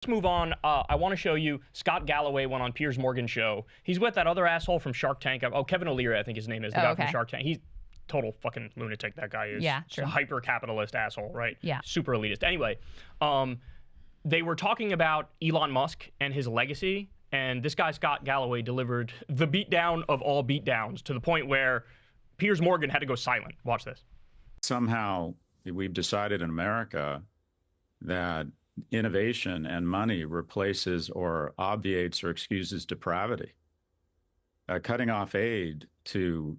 let's move on. I want to show you Scott Galloway went on Piers Morgan's show. He's with that other asshole from Shark Tank. Oh, Kevin O'Leary, I think his name is, the guy from Shark Tank. He's total fucking lunatic, that guy is. Yeah, true. A hyper-capitalist asshole, right? Yeah. Super elitist. Anyway, they were talking about Elon Musk and his legacy, and this guy, Scott Galloway, delivered the beatdown of all beatdowns to the point where Piers Morgan had to go silent. Watch this. Somehow we've decided in America that innovation and money replaces or obviates or excuses depravity. Cutting off aid to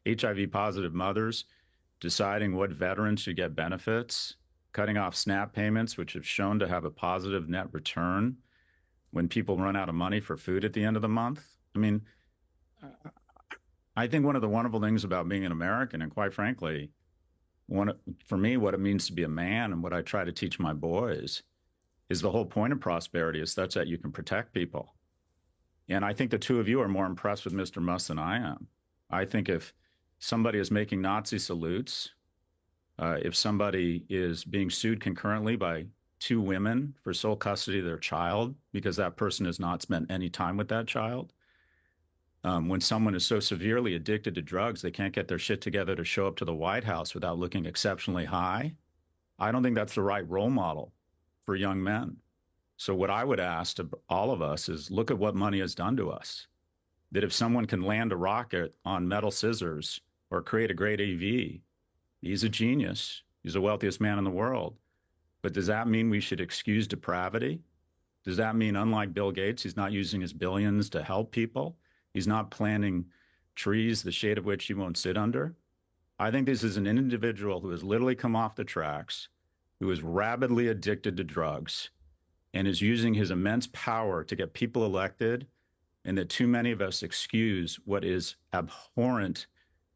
HIV-positive mothers, deciding what veterans should get benefits, cutting off SNAP payments, which have shown to have a positive net return when people run out of money for food at the end of the month. I mean, I think one of the wonderful things about being an American, and quite frankly, for me, what it means to be a man and what I try to teach my boys is the whole point of prosperity is such that you can protect people. And I think the two of you are more impressed with Mr. Musk than I am. I think if somebody is making Nazi salutes, if somebody is being sued concurrently by two women for sole custody of their child because that person has not spent any time with that child, when someone is so severely addicted to drugs they can't get their shit together to show up to the White House without looking exceptionally high, I don't think that's the right role model for young men. So what I would ask to all of us is look at what money has done to us. That if someone can land a rocket on metal scissors or create a great AV, he's a genius. He's the wealthiest man in the world. But does that mean we should excuse depravity? Does that mean, unlike Bill Gates, he's not using his billions to help people? He's not planting trees, the shade of which he won't sit under? I think this is an individual who has literally come off the tracks, who is rabidly addicted to drugs, and is using his immense power to get people elected, and that too many of us excuse what is abhorrent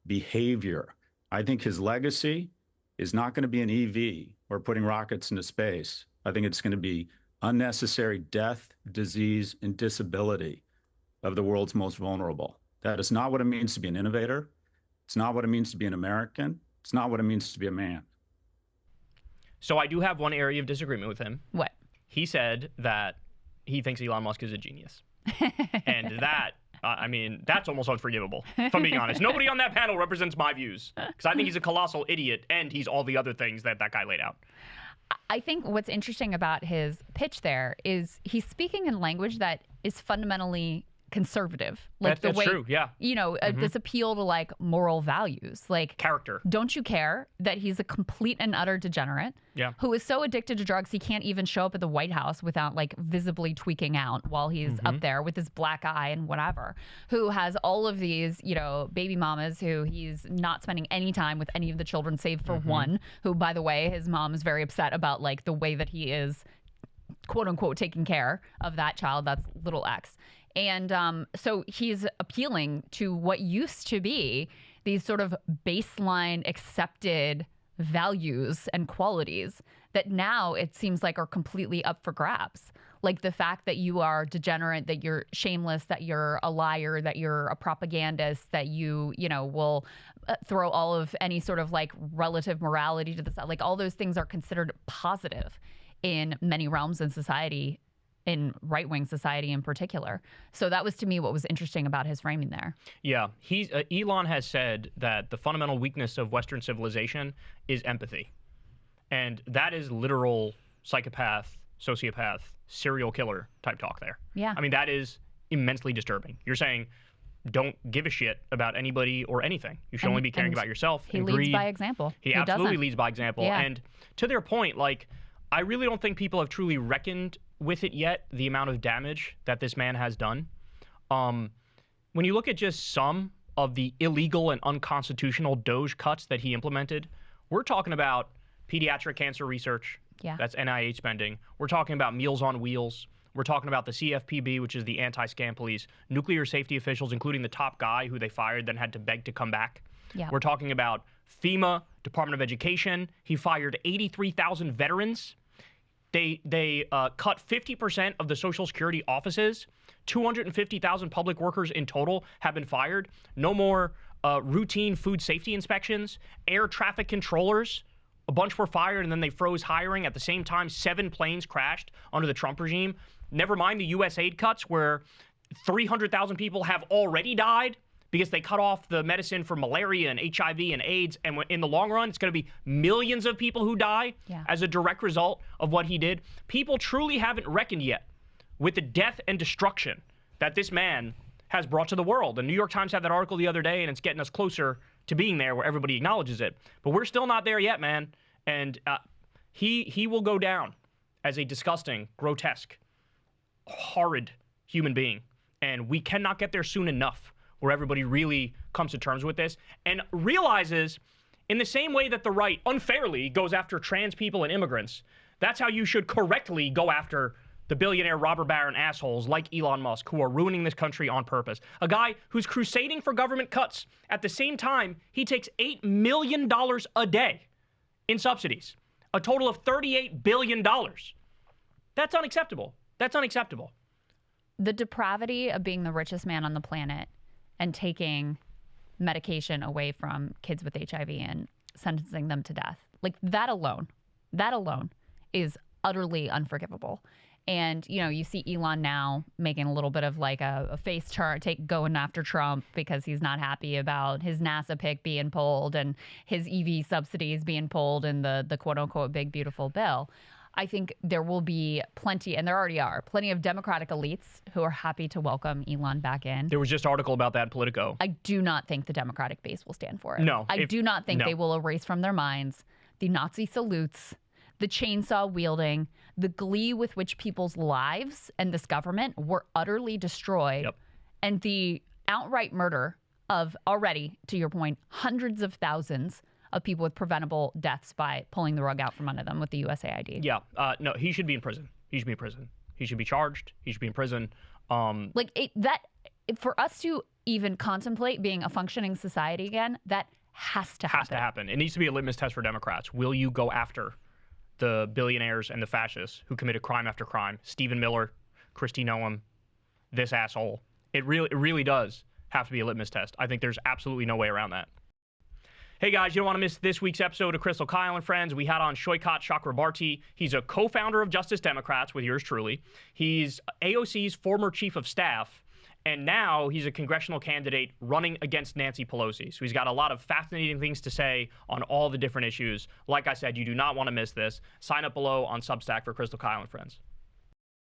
behavior. I think his legacy is not going to be an EV or putting rockets into space. I think it's going to be unnecessary death, disease, and disability of the world's most vulnerable. That is not what it means to be an innovator. It's not what it means to be an American. It's not what it means to be a man. So I do have one area of disagreement with him. What? He said that he thinks Elon Musk is a genius. And that, I mean, that's almost unforgivable, if I'm being honest. Nobody on that panel represents my views, because I think he's a colossal idiot, and he's all the other things that that guy laid out. I think what's interesting about his pitch there is he's speaking in language that is fundamentally conservative. Like that's true, yeah. You know, this appeal to like moral values, like character. Don't you care that he's a complete and utter degenerate who is so addicted to drugs he can't even show up at the White House without like visibly tweaking out while he's up there with his black eye and whatever, who has all of these, you know, baby mamas who he's not spending any time with any of the children save for one, who, by the way, his mom is very upset about like the way that he is quote unquote taking care of that child. That's little X. And so he's appealing to what used to be these sort of baseline accepted values and qualities that now it seems like are completely up for grabs. Like the fact that you are degenerate, that you're shameless, that you're a liar, that you're a propagandist, that you know, will throw all of any sort of like relative morality to the side. Like all those things are considered positive in many realms in society, in right-wing society in particular. So that was, to me, what was interesting about his framing there. Yeah. Elon has said that the fundamental weakness of Western civilization is empathy. And that is literal psychopath, sociopath, serial killer type talk there. Yeah. I mean, that is immensely disturbing. You're saying don't give a shit about anybody or anything. You should only be caring about yourself. He leads by example. He absolutely leads by example. Yeah. And to their point, like, I really don't think people have truly reckoned with it yet, the amount of damage that this man has done. When you look at just some of the illegal and unconstitutional DOGE cuts that he implemented, we're talking about pediatric cancer research. Yeah. That's NIH spending. We're talking about Meals on Wheels. We're talking about the CFPB, which is the anti-scam police, nuclear safety officials, including the top guy who they fired, then had to beg to come back. Yeah. We're talking about FEMA, Department of Education. He fired 83,000 veterans. They cut 50% of the Social Security offices. 250,000 public workers in total have been fired. No more routine food safety inspections. Air traffic controllers A bunch were fired, and then they froze hiring. At the same time, 7 planes crashed under the Trump regime. Never mind the U.S. aid cuts, where 300,000 people have already died because they cut off the medicine for malaria and HIV and AIDS. And in the long run, it's going to be millions of people who die as a direct result of what he did. People truly haven't reckoned yet with the death and destruction that this man has brought to the world. The New York Times had that article the other day, and it's getting us closer to being there where everybody acknowledges it. But we're still not there yet, man. And he will go down as a disgusting, grotesque, horrid human being. And we cannot get there soon enough where everybody really comes to terms with this and realizes, in the same way that the right unfairly goes after trans people and immigrants, that's how you should correctly go after the billionaire robber baron assholes like Elon Musk, who are ruining this country on purpose. A guy who's crusading for government cuts. At the same time, he takes $8 million a day in subsidies, a total of $38 billion. That's unacceptable. That's unacceptable. The depravity of being the richest man on the planet and taking medication away from kids with HIV and sentencing them to death. Like that alone is utterly unforgivable. And, you know, you see Elon now making a little bit of like a face turn, going after Trump because he's not happy about his NASA pick being pulled and his EV subsidies being pulled in the quote unquote big beautiful bill. I think there will be plenty, and there already are, plenty of Democratic elites who are happy to welcome Elon back in. There was just an article about that in Politico. I do not think the Democratic base will stand for it. No. I do not think they will erase from their minds the Nazi salutes, the chainsaw wielding, the glee with which people's lives and this government were utterly destroyed, and the outright murder of already, to your point, hundreds of thousands of people with preventable deaths by pulling the rug out from under them with the USAID. Yeah. No, he should be in prison. He should be in prison. He should be charged. He should be in prison. For us to even contemplate being a functioning society again, that has to happen. Has to happen. It needs to be a litmus test for Democrats. Will you go after the billionaires and the fascists who committed crime after crime? Stephen Miller, Kristi Noem, this asshole. It really does have to be a litmus test. I think there's absolutely no way around that. Hey guys, you don't want to miss this week's episode of Crystal Kyle and Friends. We had on Shoykat Chakrabarti. He's a co-founder of Justice Democrats with yours truly. He's AOC's former chief of staff, and now he's a congressional candidate running against Nancy Pelosi. So he's got a lot of fascinating things to say on all the different issues. Like I said, you do not want to miss this. Sign up below on Substack for Crystal Kyle and Friends.